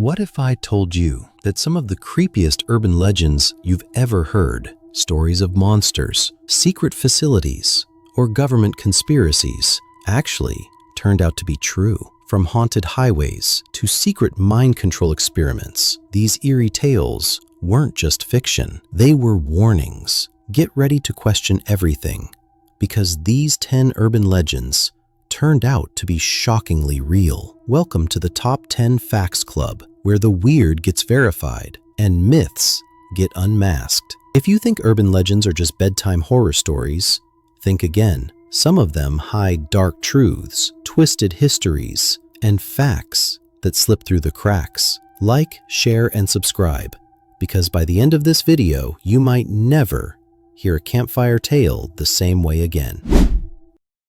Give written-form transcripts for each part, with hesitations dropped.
What if I told you that some of the creepiest urban legends you've ever heard, stories of monsters, secret facilities, or government conspiracies, actually turned out to be true? From haunted highways to secret mind control experiments, these eerie tales weren't just fiction, they were warnings. Get ready to question everything, because these 10 urban legends turned out to be shockingly real. Welcome to the Top 10 Facts Club, where the weird gets verified and myths get unmasked. If you think urban legends are just bedtime horror stories, think again. Some of them hide dark truths, twisted histories, and facts that slip through the cracks. Like, share, and subscribe, because by the end of this video, you might never hear a campfire tale the same way again.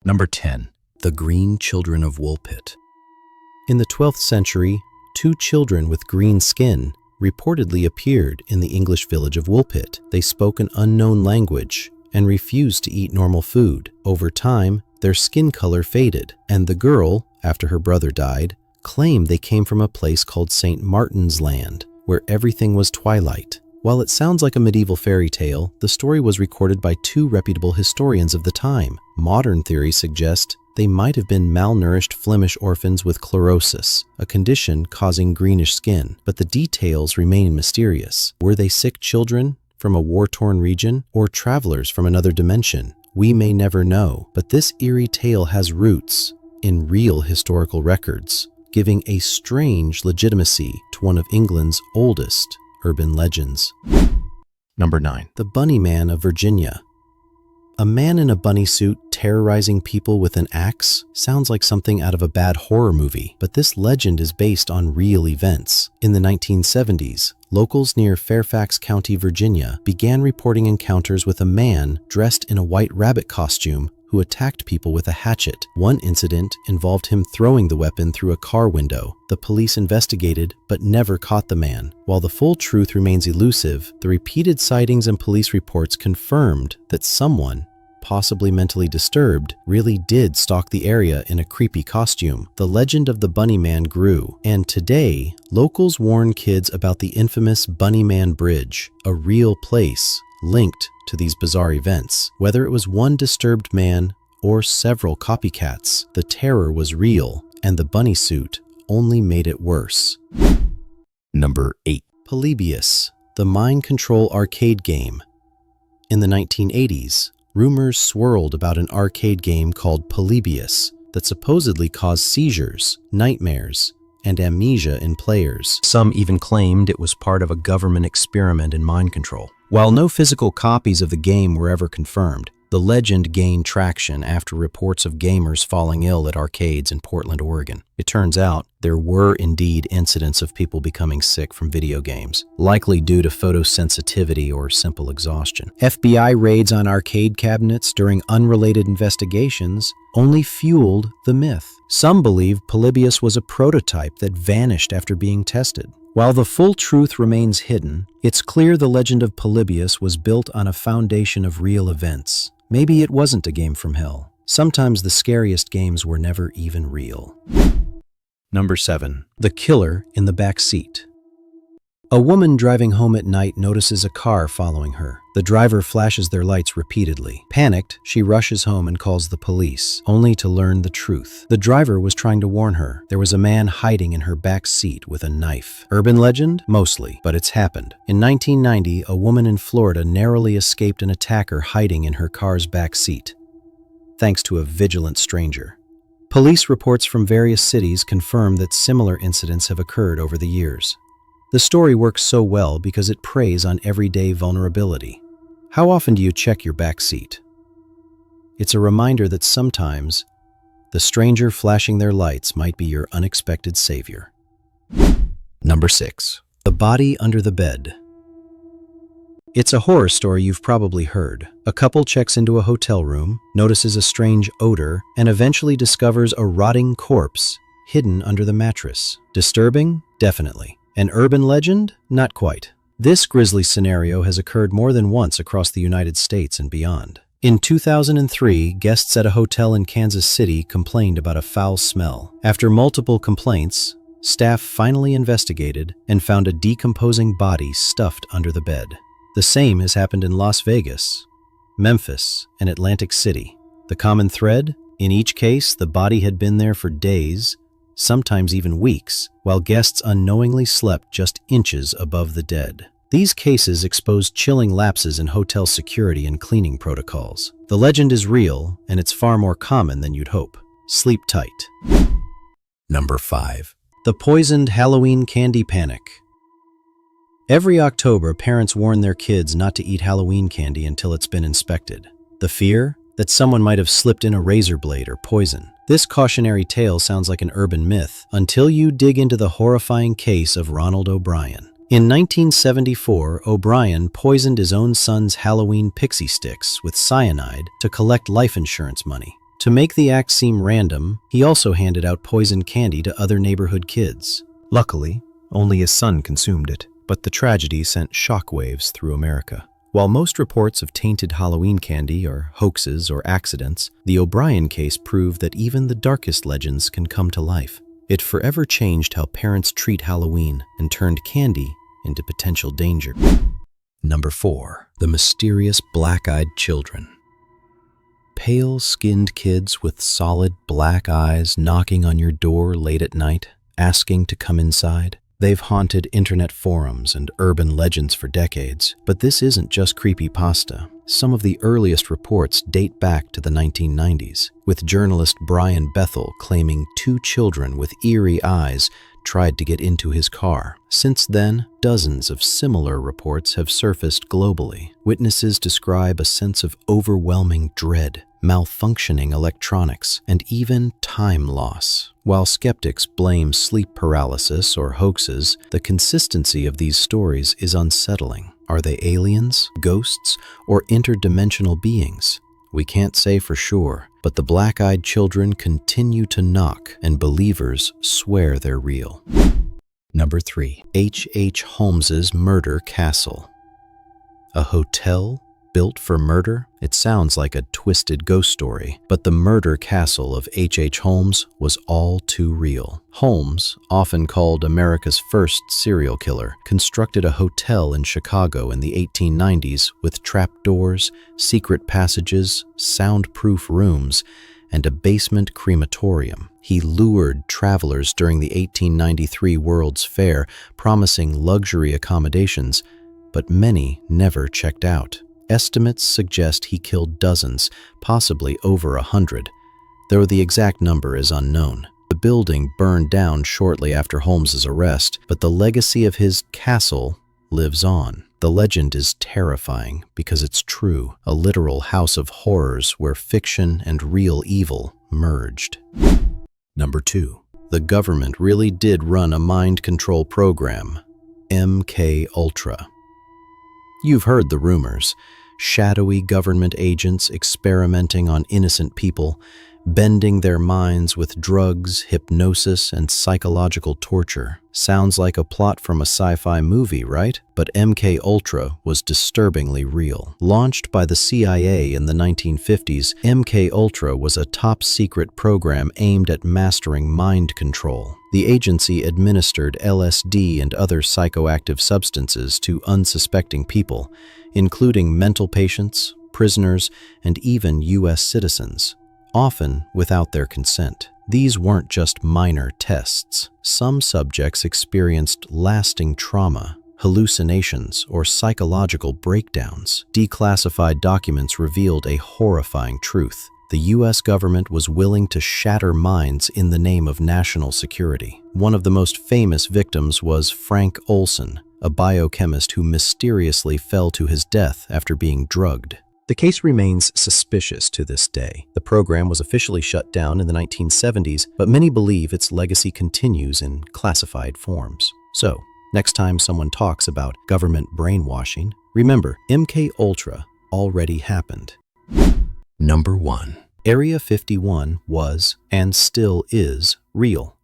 Number 10. The Green Children of Woolpit. In the 12th century, 2 children with green skin reportedly appeared in the English village of Woolpit. They spoke an unknown language and refused to eat normal food. Over time, their skin color faded, and the girl, after her brother died, claimed they came from a place called St. Martin's Land, where everything was twilight. While it sounds like a medieval fairy tale, the story was recorded by 2 reputable historians of the time. Modern theories suggest they might have been malnourished Flemish orphans with chlorosis, a condition causing greenish skin, but the details remain mysterious. Were they sick children from a war-torn region, or travelers from another dimension? We may never know, but this eerie tale has roots in real historical records, giving a strange legitimacy to one of England's oldest urban legends. Number 9. The Bunny Man of Virginia. A man in a bunny suit terrorizing people with an axe sounds like something out of a bad horror movie, but this legend is based on real events. In the 1970s, locals near Fairfax County, Virginia, began reporting encounters with a man dressed in a white rabbit costume who attacked people with a hatchet. One incident involved him throwing the weapon through a car window. The police investigated but never caught the man. While the full truth remains elusive, the repeated sightings and police reports confirmed that someone, possibly mentally disturbed, really did stalk the area in a creepy costume. The legend of the Bunny Man grew, and today, locals warn kids about the infamous Bunny Man Bridge, a real place linked to these bizarre events. Whether it was one disturbed man or several copycats, the terror was real, and the bunny suit only made it worse. Number 8. Polybius, the mind control arcade game. In the 1980s, rumors swirled about an arcade game called Polybius that supposedly caused seizures, nightmares, and amnesia in players. Some even claimed it was part of a government experiment in mind control. While no physical copies of the game were ever confirmed, the legend gained traction after reports of gamers falling ill at arcades in Portland, Oregon. It turns out there were indeed incidents of people becoming sick from video games, likely due to photosensitivity or simple exhaustion. FBI raids on arcade cabinets during unrelated investigations only fueled the myth. Some believe Polybius was a prototype that vanished after being tested. While the full truth remains hidden, it's clear the legend of Polybius was built on a foundation of real events. Maybe it wasn't a game from hell. Sometimes the scariest games were never even real. Number 7. The Killer in the Backseat. A woman driving home at night notices a car following her. The driver flashes their lights repeatedly. Panicked, she rushes home and calls the police, only to learn the truth. The driver was trying to warn her. There was a man hiding in her back seat with a knife. Urban legend? Mostly, but it's happened. In 1990, a woman in Florida narrowly escaped an attacker hiding in her car's back seat, thanks to a vigilant stranger. Police reports from various cities confirm that similar incidents have occurred over the years. The story works so well because it preys on everyday vulnerability. How often do you check your back seat? It's a reminder that sometimes the stranger flashing their lights might be your unexpected savior. Number 6. The Body Under the Bed. It's a horror story you've probably heard. A couple checks into a hotel room, notices a strange odor, and eventually discovers a rotting corpse hidden under the mattress. Disturbing? Definitely. An urban legend? Not quite. This grisly scenario has occurred more than once across the United States and beyond. In 2003, guests at a hotel in Kansas City complained about a foul smell. After multiple complaints, Staff finally investigated and found a decomposing body stuffed under the bed. The same has happened in Las Vegas, Memphis, and Atlantic City. The common thread? In each case, the body had been there for days, sometimes even weeks, while guests unknowingly slept just inches above the dead. These cases expose chilling lapses in hotel security and cleaning protocols. The legend is real, and it's far more common than you'd hope. Sleep tight. Number 5. The poisoned Halloween candy panic. Every October, parents warn their kids not to eat Halloween candy until it's been inspected. The fear? That someone might have slipped in a razor blade or poison. This cautionary tale sounds like an urban myth until you dig into the horrifying case of Ronald O'Brien. In 1974, O'Brien poisoned his own son's Halloween pixie sticks with cyanide to collect life insurance money. To make the act seem random, he also handed out poisoned candy to other neighborhood kids. Luckily, only his son consumed it, but the tragedy sent shockwaves through America. While most reports of tainted Halloween candy are hoaxes or accidents, the O'Brien case proved that even the darkest legends can come to life. It forever changed how parents treat Halloween and turned candy into potential danger. Number 4. The mysterious black-eyed children. Pale-skinned kids with solid black eyes knocking on your door late at night, asking to come inside. They've haunted internet forums and urban legends for decades, but this isn't just creepypasta. Some of the earliest reports date back to the 1990s, with journalist Brian Bethel claiming 2 children with eerie eyes tried to get into his car. Since then, dozens of similar reports have surfaced globally. Witnesses describe a sense of overwhelming dread, malfunctioning electronics, and even time loss. While skeptics blame sleep paralysis or hoaxes, the consistency of these stories is unsettling. Are they aliens, ghosts, or interdimensional beings? We can't say for sure, but the black-eyed children continue to knock, and believers swear they're real. Number 3. H. Holmes's Murder Castle. A hotel built for murder? It sounds like a twisted ghost story, but the murder castle of H. Holmes was all too real. Holmes, often called America's first serial killer, constructed a hotel in Chicago in the 1890s with trapdoors, secret passages, soundproof rooms, and a basement crematorium. He lured travelers during the 1893 World's Fair, promising luxury accommodations, but many never checked out. Estimates suggest he killed dozens, possibly over 100, though the exact number is unknown. The building burned down shortly after Holmes's arrest, but the legacy of his castle lives on. The legend is terrifying because it's true, a literal house of horrors where fiction and real evil merged. Number 2. The government really did run a mind control program, MK Ultra. You've heard the rumors. Shadowy government agents experimenting on innocent people, bending their minds with drugs, hypnosis, and psychological torture. Sounds like a plot from a sci-fi movie, right? But MK Ultra was disturbingly real. Launched by the CIA in the 1950s, MK Ultra was a top-secret program aimed at mastering mind control. The agency administered LSD and other psychoactive substances to unsuspecting people, including mental patients, prisoners, and even U.S. citizens, often without their consent. These weren't just minor tests. Some subjects experienced lasting trauma, hallucinations, or psychological breakdowns. Declassified documents revealed a horrifying truth. The U.S. government was willing to shatter minds in the name of national security. One of the most famous victims was Frank Olson, a biochemist who mysteriously fell to his death after being drugged. The case remains suspicious to this day. The program was officially shut down in the 1970s, but many believe its legacy continues in classified forms. So, next time someone talks about government brainwashing, remember, MK Ultra already happened. Number 1. Area 51 was, and still is, real.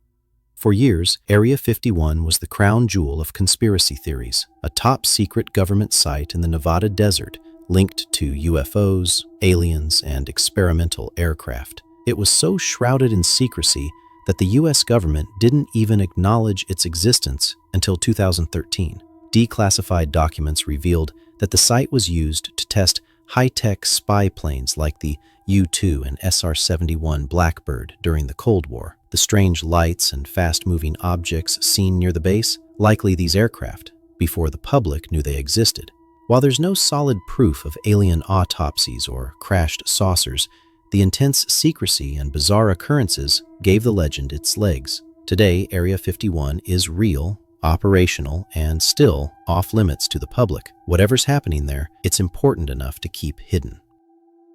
For years, Area 51 was the crown jewel of conspiracy theories, a top-secret government site in the Nevada desert linked to UFOs, aliens, and experimental aircraft. It was so shrouded in secrecy that the US government didn't even acknowledge its existence until 2013. Declassified documents revealed that the site was used to test high-tech spy planes like the U-2 and SR-71 Blackbird during the Cold War. The strange lights and fast-moving objects seen near the base, likely these aircraft, before the public knew they existed. While there's no solid proof of alien autopsies or crashed saucers, the intense secrecy and bizarre occurrences gave the legend its legs. Today, Area 51 is real, operational, and still off-limits to the public. Whatever's happening there, it's important enough to keep hidden.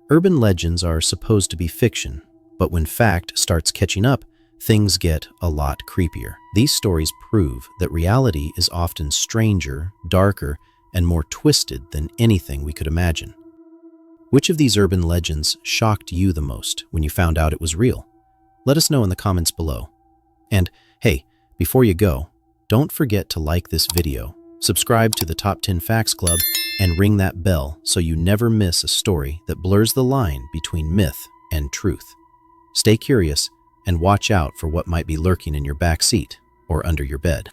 Urban legends are supposed to be fiction, but when fact starts catching up, things get a lot creepier. These stories prove that reality is often stranger, darker, and more twisted than anything we could imagine. Which of these urban legends shocked you the most when you found out it was real? Let us know in the comments below. And hey, before you go, don't forget to like this video, subscribe to the Top 10 Facts Club, and ring that bell so you never miss a story that blurs the line between myth and truth. Stay curious and watch out for what might be lurking in your back seat or under your bed.